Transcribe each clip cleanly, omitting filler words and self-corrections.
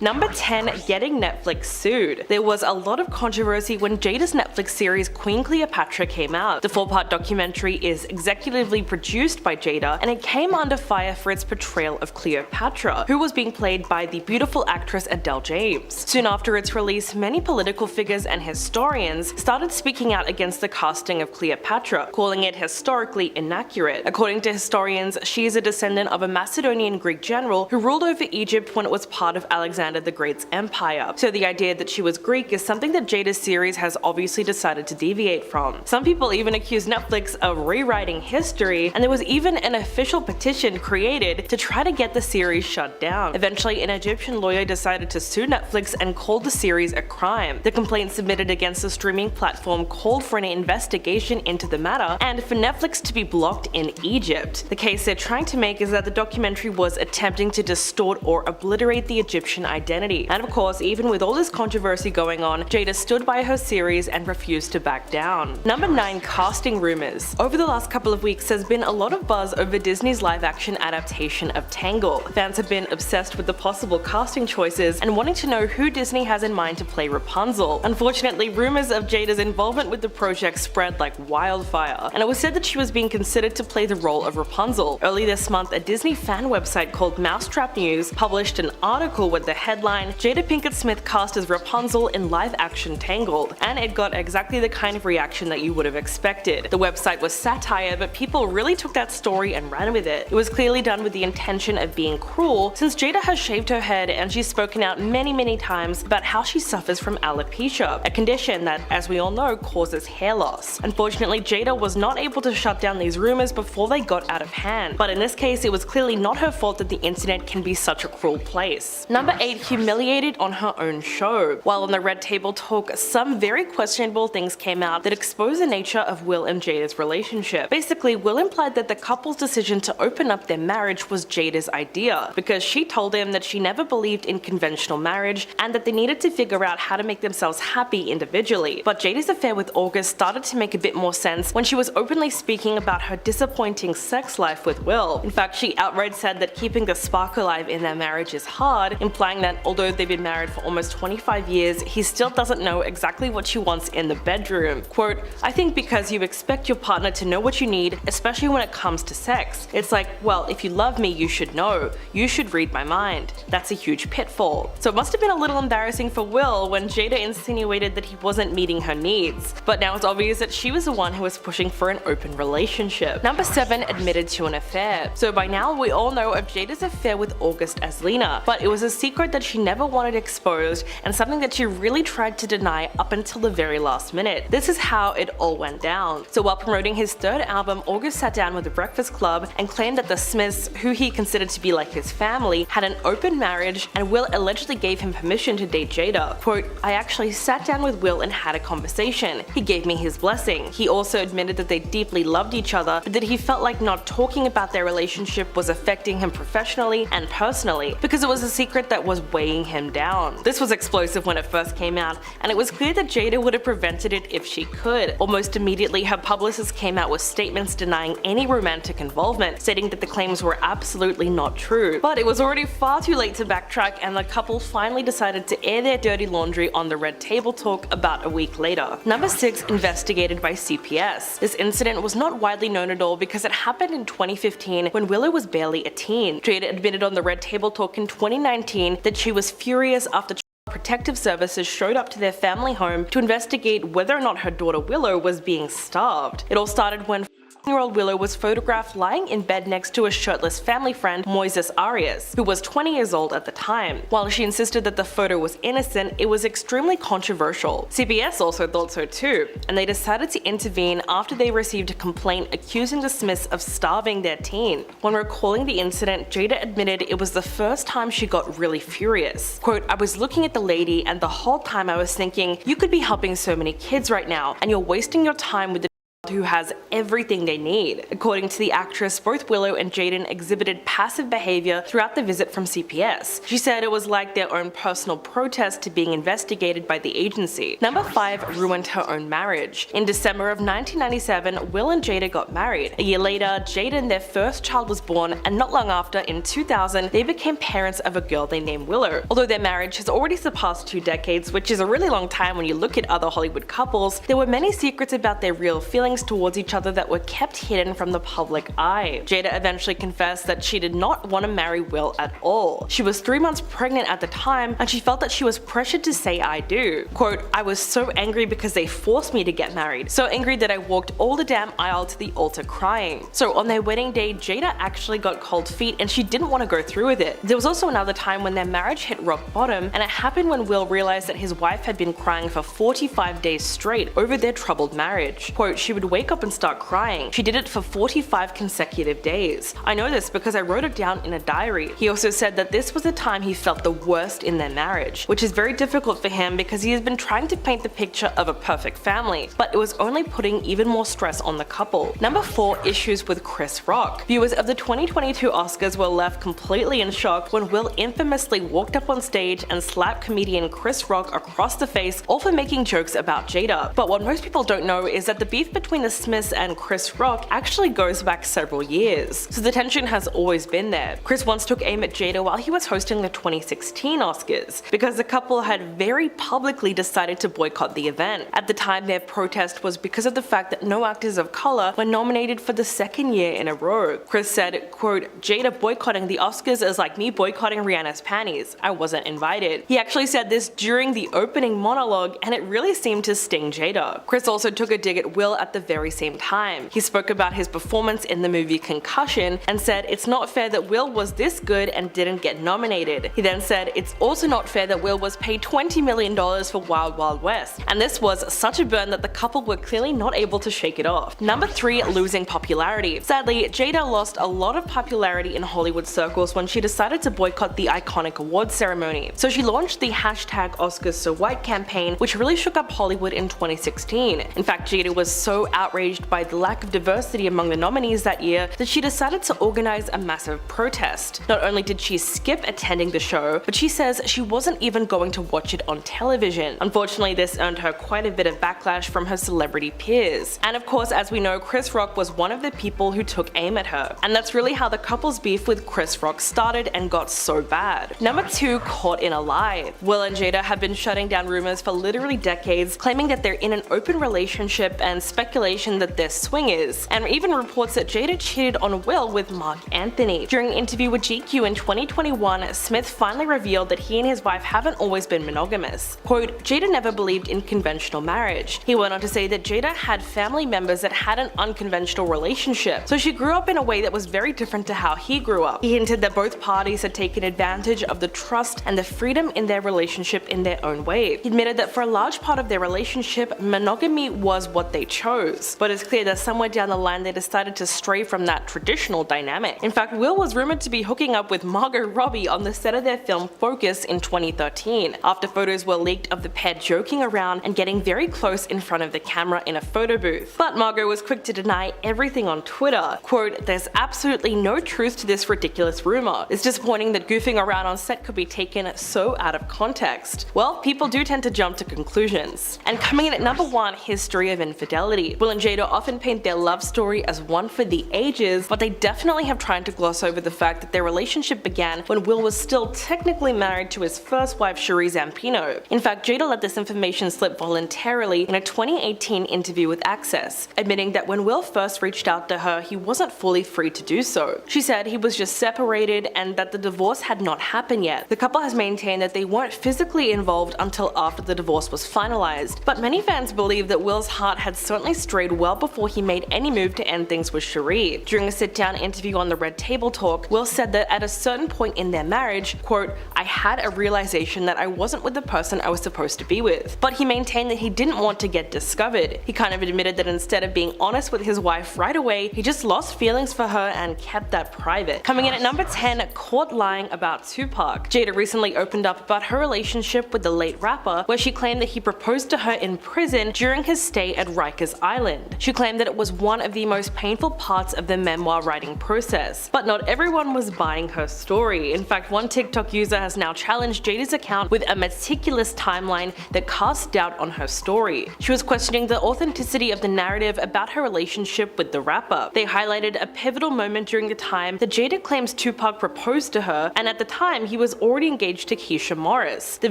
Number 10. Getting Netflix sued. There was a lot of controversy when Jada's Netflix series Queen Cleopatra came out. The 4-part documentary is executively produced by Jada, and it came under fire for its portrayal of Cleopatra, who was being played by the beautiful actress Adele James. Soon after its release, many political figures and historians started speaking out against the casting of Cleopatra, calling it historically inaccurate. According to historians, she is a descendant of a Macedonian Greek general who ruled over Egypt when it was part of Alexander the Great's empire. So the idea that she was Greek is something that Jada's series has obviously decided to deviate from. Some people even accuse Netflix of rewriting history, and there was even an official petition created to try to get the series shut down. Eventually, an Egyptian lawyer decided to sue Netflix and called the series a crime. The complaint submitted against the streaming platform called for an investigation into the matter and for Netflix to be blocked in Egypt. The case they're trying to make is that the documentary was attempting to distort or obliterate the Egyptian identity. And of course, even with all this controversy going on, Jada stood by her series and refused to back down. Number 9. Casting rumors. Over the last couple of weeks, there's been a lot of buzz over Disney's live-action adaptation of Tangled. Fans have been obsessed with the possible casting choices and wanting to know who Disney has in mind to play Rapunzel. Unfortunately, rumors of Jada's involvement with the project spread like wildfire, and it was said that she was being considered to play the role of Rapunzel. Early this month, a Disney fan website called Mousetrap News published an article with the headline, "Jada Pinkett Smith cast as Rapunzel in live-action Tangled," and it got exactly the kind of reaction that you would have expected. The website was satire, but people really took that story and ran with it. It was clearly done with the intention of being cruel, since Jada has shaved her head and she's spoken out many times about how she suffers from alopecia, a condition that, as we all know, causes hair loss. Unfortunately, Jada was not able to shut down these rumors before they got out of hand, but in this case, it was clearly not her fault that the internet can be such a cruel place. Number 8. Humiliated on her own show. While on the Red Table Talk, some very questionable things came out that expose the nature of Will and Jada's relationship. Basically, Will implied that the couple's decision to open up their marriage was Jada's idea, because she told him that she never believed in conventional marriage and that they needed to figure out how to make themselves happy individually. But Jada's affair with August started to make a bit more sense when she was openly speaking about her disappointing sex life with Will. In fact, she outright said that keeping the spark alive in their marriage is hard, implying that although they've been married for almost 25 years, he still doesn't know exactly what she wants in the bedroom. Quote, "I think because you expect your partner to know what you need, especially when it comes to sex. It's like, well, if you love me, you should know. You should read my mind. That's a huge pitfall." So it must have been a little embarrassing for Will when Jada insinuated that he wasn't meeting her needs. But now it's obvious that she was the one who was pushing for an open relationship. Number 7. Admitted to an affair. So by now, we all know of Jada's affair with August as Lena, but it was a secret that she never wanted exposed and something that she really tried to deny up until the very last minute. This is how it all went down. So while promoting his third album, August sat down with the Breakfast Club and claimed that the Smiths, who he considered to be like his family, had an open marriage, and Will allegedly gave him permission to date Jada. Quote, "I actually sat down with Will and had a conversation. He gave me his blessing. He also admitted that they deeply loved each other, but that he felt like not talking about their relationship was affecting him professionally and personally, because it was a secret that was weighing him down." This was explosive when it first came out, and it was clear that Jada would have prevented it if she could. Almost immediately, her publicist came out with statements denying any romantic involvement, stating that the claims were absolutely not true. But it was already far too late to backtrack, and the couple finally decided to air their dirty laundry on the Red Table Talk about a week later. Number 6. Investigated by CPS. This incident was not widely known at all because it happened in 2015 when Willow was barely a teen. Jada admitted on the Red Table Talk in 2019 that she was furious after Protective Services showed up to their family home to investigate whether or not her daughter Willow was being starved. It all started when 14-year-old Willow was photographed lying in bed next to a shirtless family friend, Moises Arias, who was 20 years old at the time. While she insisted that the photo was innocent, it was extremely controversial. CBS also thought so too, and they decided to intervene after they received a complaint accusing the Smiths of starving their teen. When recalling the incident, Jada admitted it was the first time she got really furious. Quote, "I was looking at the lady and the whole time I was thinking, you could be helping so many kids right now, and you're wasting your time with the who has everything they need. According to the actress, both Willow and Jaden exhibited passive behavior throughout the visit from CPS. She said it was like their own personal protest to being investigated by the agency. Number 5 ruined her own marriage. In December of 1997, Will and Jada got married. A year later, Jaden, their first child, was born, and not long after, in 2000, they became parents of a girl they named Willow. Although their marriage has already surpassed 2 decades, which is a really long time when you look at other Hollywood couples, there were many secrets about their real feelings towards each other that were kept hidden from the public eye. Jada eventually confessed that she did not want to marry Will at all. She was 3 months pregnant at the time, and she felt that she was pressured to say I do. Quote, "I was so angry because they forced me to get married. So angry that I walked all the damn aisle to the altar crying." So on their wedding day, Jada actually got cold feet and she didn't want to go through with it. There was also another time when their marriage hit rock bottom, and it happened when Will realized that his wife had been crying for 45 days straight over their troubled marriage. Quote, "She would wake up and start crying. She did it for 45 consecutive days. I know this because I wrote it down in a diary." He also said that this was the time he felt the worst in their marriage, which is very difficult for him because he has been trying to paint the picture of a perfect family, but it was only putting even more stress on the couple. Number 4, issues with Chris Rock. Viewers of the 2022 Oscars were left completely in shock when Will infamously walked up on stage and slapped comedian Chris Rock across the face, all for making jokes about Jada. But what most people don't know is that the beef between the Smiths and Chris Rock actually goes back several years, so the tension has always been there. Chris once took aim at Jada while he was hosting the 2016 Oscars, because the couple had very publicly decided to boycott the event. At the time, their protest was because of the fact that no actors of color were nominated for the 2nd year in a row. Chris said, quote, "Jada boycotting the Oscars is like me boycotting Rihanna's panties. I wasn't invited." He actually said this during the opening monologue, and it really seemed to sting Jada. Chris also took a dig at Will at the very same time. He spoke about his performance in the movie Concussion and said it's not fair that Will was this good and didn't get nominated. He then said it's also not fair that Will was paid $20 million for Wild Wild West, and this was such a burn that the couple were clearly not able to shake it off. Number 3, losing popularity. Sadly, Jada lost a lot of popularity in Hollywood circles when she decided to boycott the iconic awards ceremony. So she launched the #OscarsSoWhite campaign, which really shook up Hollywood in 2016. In fact, Jada was so outraged by the lack of diversity among the nominees that year that she decided to organize a massive protest. Not only did she skip attending the show, but she says she wasn't even going to watch it on television. Unfortunately, this earned her quite a bit of backlash from her celebrity peers. And of course, as we know, Chris Rock was one of the people who took aim at her. And that's really how the couple's beef with Chris Rock started and got so bad. Number 2, caught in a lie. Will and Jada have been shutting down rumors for literally decades, claiming that they're in an open relationship and speculation that they're swingers, and even reports that Jada cheated on Will with Mark Anthony. During an interview with GQ in 2021, Smith finally revealed that he and his wife haven't always been monogamous. Quote, "Jada never believed in conventional marriage." He went on to say that Jada had family members that had an unconventional relationship, so she grew up in a way that was very different to how he grew up. He hinted that both parties had taken advantage of the trust and the freedom in their relationship in their own way. He admitted that for a large part of their relationship, monogamy was what they chose, but it's clear that somewhere down the line they decided to stray from that traditional dynamic. In fact, Will was rumored to be hooking up with Margot Robbie on the set of their film Focus in 2013, after photos were leaked of the pair joking around and getting very close in front of the camera in a photo booth. But Margot was quick to deny everything on Twitter. Quote, "There's absolutely no truth to this ridiculous rumor. It's disappointing that goofing around on set could be taken so out of context." Well, people do tend to jump to conclusions. And coming in at number 1, history of infidelity. Will and Jada often paint their love story as one for the ages, but they definitely have tried to gloss over the fact that their relationship began when Will was still technically married to his first wife, Cherie Zampino. In fact, Jada let this information slip voluntarily in a 2018 interview with Access, admitting that when Will first reached out to her, he wasn't fully free to do so. She said he was just separated and that the divorce had not happened yet. The couple has maintained that they weren't physically involved until after the divorce was finalized, but many fans believe that Will's heart had certainly strayed well before he made any move to end things with Cherie. During a sit-down interview on the Red Table Talk, Will said that at a certain point in their marriage, quote, "I had a realization that I wasn't with the person I was supposed to be with." But he maintained that he didn't want to get discovered. He kind of admitted that instead of being honest with his wife right away, he just lost feelings for her and kept that private. Coming in at number 10, caught lying about Tupac. Jada recently opened up about her relationship with the late rapper, where she claimed that he proposed to her in prison during his stay at Rikers Island. She claimed that it was one of the most painful parts of the memoir writing process, but not everyone was buying her story. In fact, one TikTok user has now challenged Jada's account with a meticulous timeline that casts doubt on her story. She was questioning the authenticity of the narrative about her relationship with the rapper. They highlighted a pivotal moment during the time that Jada claims Tupac proposed to her, and at the time he was already engaged to Keisha Morris. The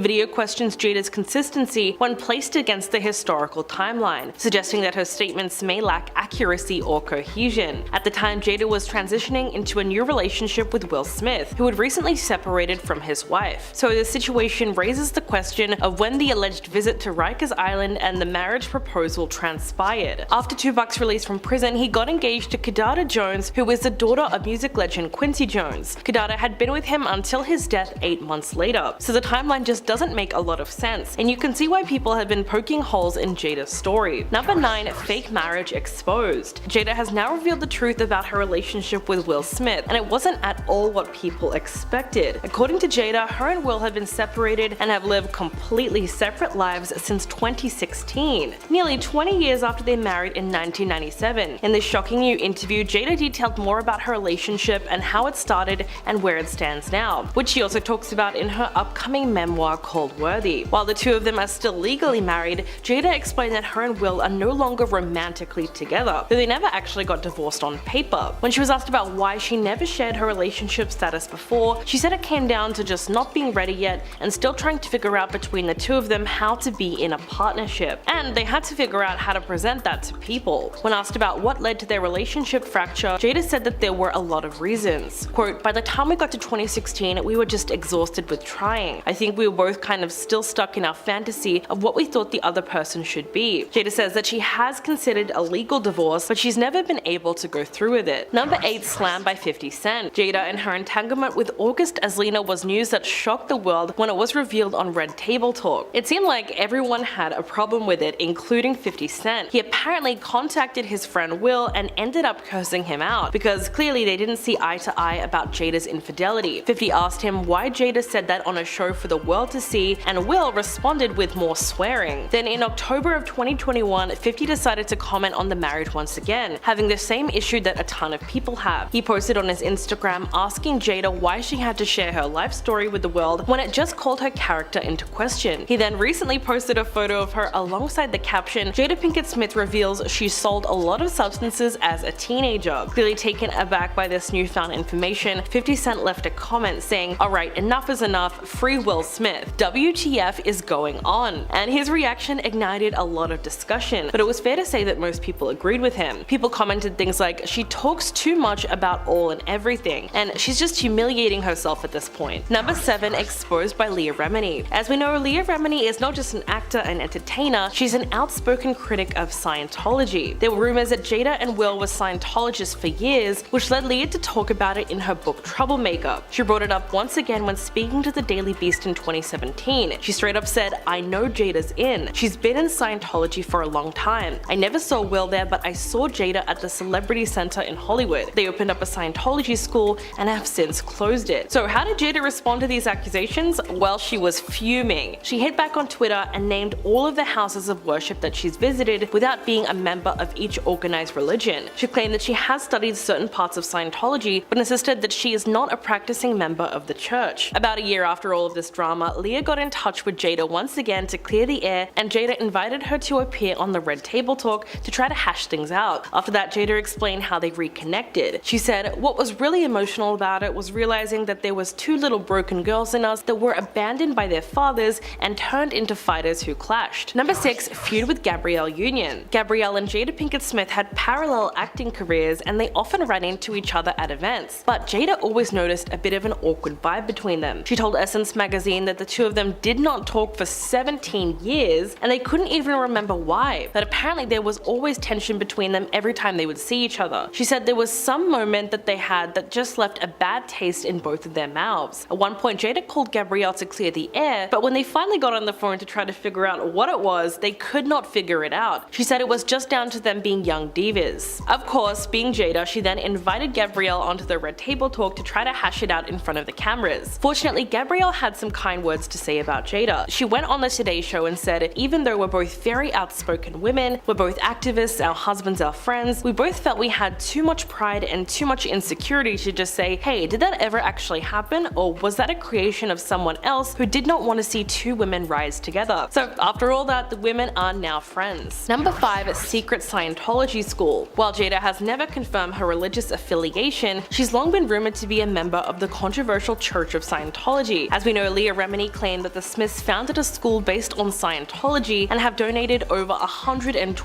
video questions Jada's consistency when placed against the historical timeline, suggesting that her statements may lack accuracy or cohesion. At the time, Jada was transitioning into a new relationship with Will Smith, who had recently separated from his wife. So the situation raises the question of when the alleged visit to Rikers Island and the marriage proposal transpired. After Tupac's release from prison, he got engaged to Kidada Jones, who is the daughter of music legend Quincy Jones. Kidada had been with him until his death 8 months later, so the timeline just doesn't make a lot of sense, and you can see why people have been poking holes in Jada's story. Number 9. Fake marriage exposed. Jada has now revealed the truth about her relationship with Will Smith, and it wasn't at all what people expected. According to Jada, her and Will have been separated and have lived completely separate lives since 2016, nearly 20 years after they married in 1997. In this shocking new interview, Jada detailed more about her relationship and how it started and where it stands now, which she also talks about in her upcoming memoir called Worthy. While the two of them are still legally married, Jada explained that her and Will are no longer romantically together, though they never actually got divorced on paper. When she was asked about why she never shared her relationship status before, she said it came down to just not being ready yet and still trying to figure out between the two of them how to be in a partnership, and they had to figure out how to present that to people. When asked about what led to their relationship fracture, Jada said that there were a lot of reasons. Quote, "By the time we got to 2016, we were just exhausted with trying. I think we were both kind of still stuck in our fantasy of what we thought the other person should be." Jada says that she has considered a legal divorce, but she's never been able to go through with it. Number 8. Slam by 50 Cent. Jada and her entanglement with August Alsina was news that shocked the world when it was revealed on Red Table Talk. It seemed like everyone had a problem with it, including 50 Cent. He apparently contacted his friend Will and ended up cursing him out, because clearly they didn't see eye to eye about Jada's infidelity. 50 asked him why Jada said that on a show for the world to see, and Will responded with more swearing. Then in October of 2021, 50 decided to comment on the marriage once again, having the same issue that a ton of people have. He posted on his Instagram asking Jada why she had to share her life story with the world when it just called her character into question. He then recently posted a photo of her alongside the caption, "Jada Pinkett Smith reveals she sold a lot of substances as a teenager." Clearly taken aback by this newfound information, 50 Cent left a comment saying, "Alright, enough is enough, free Will Smith. WTF is going on?" And his reaction ignited a lot of discussion, but it was fair to say that most people agreed with him. People commented things like, "She talks too much about all and everything, and she's just humiliating herself at this point." Number 7. Exposed by Leah Remini. As we know, Leah Remini is not just an actor and entertainer, she's an outspoken critic of Scientology. There were rumors that Jada and Will were Scientologists for years, which led Leah to talk about it in her book Troublemaker. She brought it up once again when speaking to the Daily Beast in 2017. She straight up said, "I know Jada's in. She's been in Scientology for a long time. I never saw Will there, but I saw Jada at the Celebrity Center in Hollywood. They opened up a Scientology school and have since closed it." So how did Jada respond to these accusations? Well, she was fuming. She hit back on Twitter and named all of the houses of worship that she's visited without being a member of each organized religion. She claimed that she has studied certain parts of Scientology, but insisted that she is not a practicing member of the church. About a year after all of this drama, Leah got in touch with Jada once again to clear the air, and Jada invited her to appear on the Red Table Talk to try to hash things out. After that, Jada explained how they reconnected. She said, "What was really emotional about it was realizing that there was two little broken girls in us that were abandoned by their fathers and turned into fighters who clashed." Number 6. Feud with Gabrielle Union. Gabrielle and Jada Pinkett Smith had parallel acting careers, and they often ran into each other at events, but Jada always noticed a bit of an awkward vibe between them. She told Essence magazine that the two of them did not talk for 17 years, and they couldn't even remember why, but apparently there was always tension between them every time they would see each other. She said there was some moment that they had that just left a bad taste in both of their mouths. At one point, Jada called Gabrielle to clear the air, but when they finally got on the phone to try to figure out what it was, they could not figure it out. She said it was just down to them being young divas. Of course, being Jada, she then invited Gabrielle onto the Red Table Talk to try to hash it out in front of the cameras. Fortunately, Gabrielle had some kind words to say about Jada. She went on the Today Show and said, "Even though we're both very outspoken women, We're both activists, our husbands are friends. We both felt we had too much pride and too much insecurity to just say, hey, did that ever actually happen, or was that a creation of someone else who did not want to see two women rise together? So after all that, the women are now friends. Number 5. Secret Scientology School. While Jada has never confirmed her religious affiliation, she's long been rumored to be a member of the controversial Church of Scientology. As we know, Leah Remini claimed that the Smiths founded a school based on Scientology and have donated over $122,000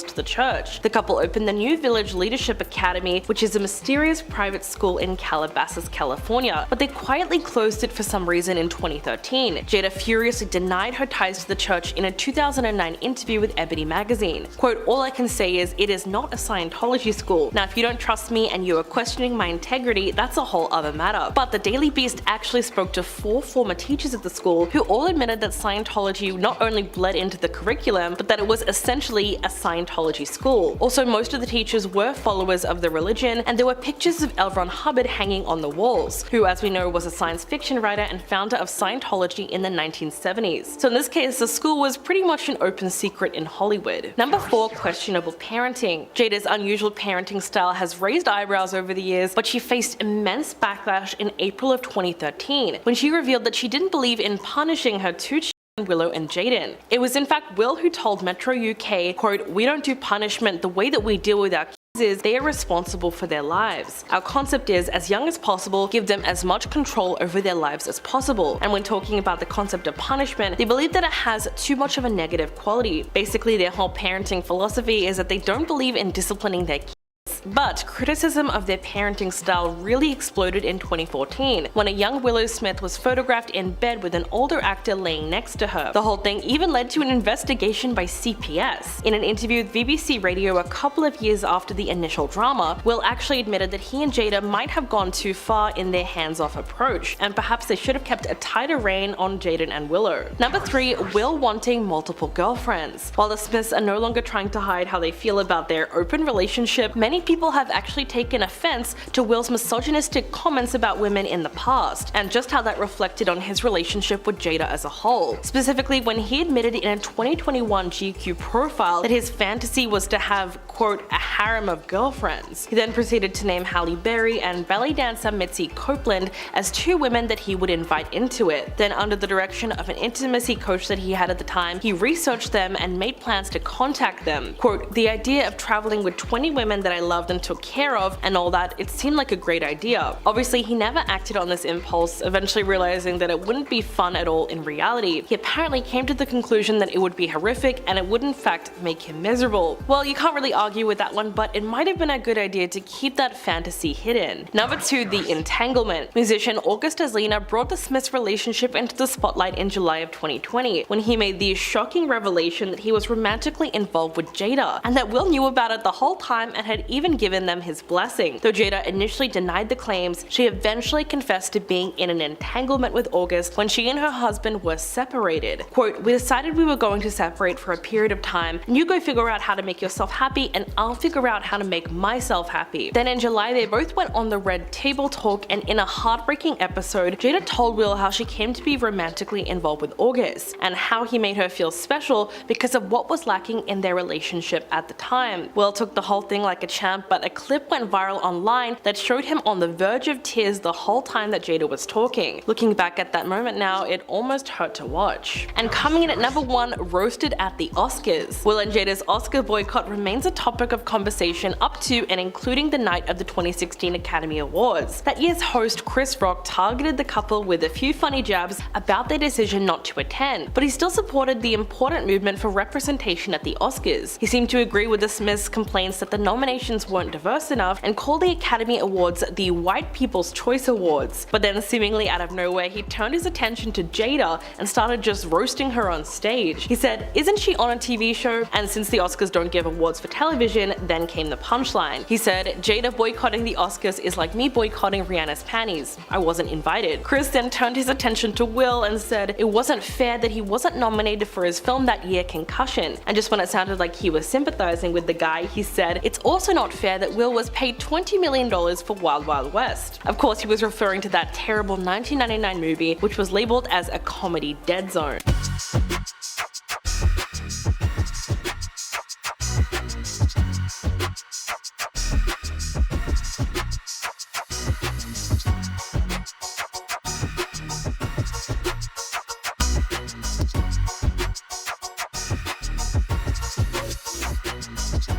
to the church. The couple opened the New Village Leadership Academy, which is a mysterious private school in Calabasas, California, but they quietly closed it for some reason in 2013. Jada furiously denied her ties to the church in a 2009 interview with Ebony magazine. Quote, all I can say is it is not a Scientology school. Now if you don't trust me and you are questioning my integrity, that's a whole other matter. But the Daily Beast actually spoke to 4 former teachers at the school who all admitted that Scientology not only bled into the curriculum, but that it was essentially a Scientology school. Also, most of the teachers were followers of the religion, and there were pictures of L. Ron Hubbard hanging on the walls, who, as we know, was a science fiction writer and founder of Scientology in the 1970s. So in this case, the school was pretty much an open secret in Hollywood. Number 4. Questionable parenting. Jada's unusual parenting style has raised eyebrows over the years, but she faced immense backlash in April of 2013 when she revealed that she didn't believe in punishing her two children, Willow and Jaden. It was in fact Will who told Metro UK, quote, we don't do punishment, the way that we deal with our kids is they are responsible for their lives. Our concept is, as young as possible, give them as much control over their lives as possible. And when talking about the concept of punishment, they believe that it has too much of a negative quality. Basically, their whole parenting philosophy is that they don't believe in disciplining their kids. But criticism of their parenting style really exploded in 2014 when a young Willow Smith was photographed in bed with an older actor laying next to her. The whole thing even led to an investigation by CPS. In an interview with BBC Radio a couple of years after the initial drama, Will actually admitted that he and Jada might have gone too far in their hands-off approach, and perhaps they should have kept a tighter rein on Jaden and Willow. Number 3. Will wanting multiple girlfriends. While the Smiths are no longer trying to hide how they feel about their open relationship, many people have actually taken offense to Will's misogynistic comments about women in the past, and just how that reflected on his relationship with Jada as a whole. Specifically when he admitted in a 2021 GQ profile that his fantasy was to have, quote, a harem of girlfriends. He then proceeded to name Halle Berry and ballet dancer Mitzi Copeland as 2 women that he would invite into it. Then, under the direction of an intimacy coach that he had at the time, he researched them and made plans to contact them. Quote, the idea of traveling with 20 women that I loved and took care of and all that, it seemed like a great idea. Obviously, he never acted on this impulse, eventually realizing that it wouldn't be fun at all in reality. He apparently came to the conclusion that it would be horrific and it would in fact make him miserable. Well, you can't really argue with that one, but it might have been a good idea to keep that fantasy hidden. Number 2. The entanglement. Musician August Alsina brought the Smiths' relationship into the spotlight in July of 2020 when he made the shocking revelation that he was romantically involved with Jada, and that Will knew about it the whole time and had even given them his blessing. Though Jada initially denied the claims, she eventually confessed to being in an entanglement with August when she and her husband were separated. Quote, we decided we were going to separate for a period of time, and you go figure out how to make yourself happy and I'll figure out how to make myself happy. Then in July they both went on the Red Table Talk, and in a heartbreaking episode, Jada told Will how she came to be romantically involved with August, and how he made her feel special because of what was lacking in their relationship at the time. Will took the whole thing like a champ, but a clip went viral online that showed him on the verge of tears the whole time that Jada was talking. Looking back at that moment now, it almost hurt to watch. And coming in at number 1, roasted at the Oscars. Will and Jada's Oscar boycott remains a topic of conversation up to and including the night of the 2016 Academy Awards. That year's host Chris Rock targeted the couple with a few funny jabs about their decision not to attend, but he still supported the important movement for representation at the Oscars. He seemed to agree with the Smiths' complaints that the nominations weren't diverse enough and called the Academy Awards the White People's Choice Awards. But then, seemingly out of nowhere, he turned his attention to Jada and started just roasting her on stage. He said, isn't she on a TV show? And since the Oscars don't give awards for television, then came the punchline. He said, Jada boycotting the Oscars is like me boycotting Rihanna's panties. I wasn't invited. Chris then turned his attention to Will and said it wasn't fair that he wasn't nominated for his film that year, Concussion. And just when it sounded like he was sympathizing with the guy, he said, it's also not fair that Will was paid $20 million for Wild Wild West. Of course, he was referring to that terrible 1999 movie, which was labeled as a comedy dead zone.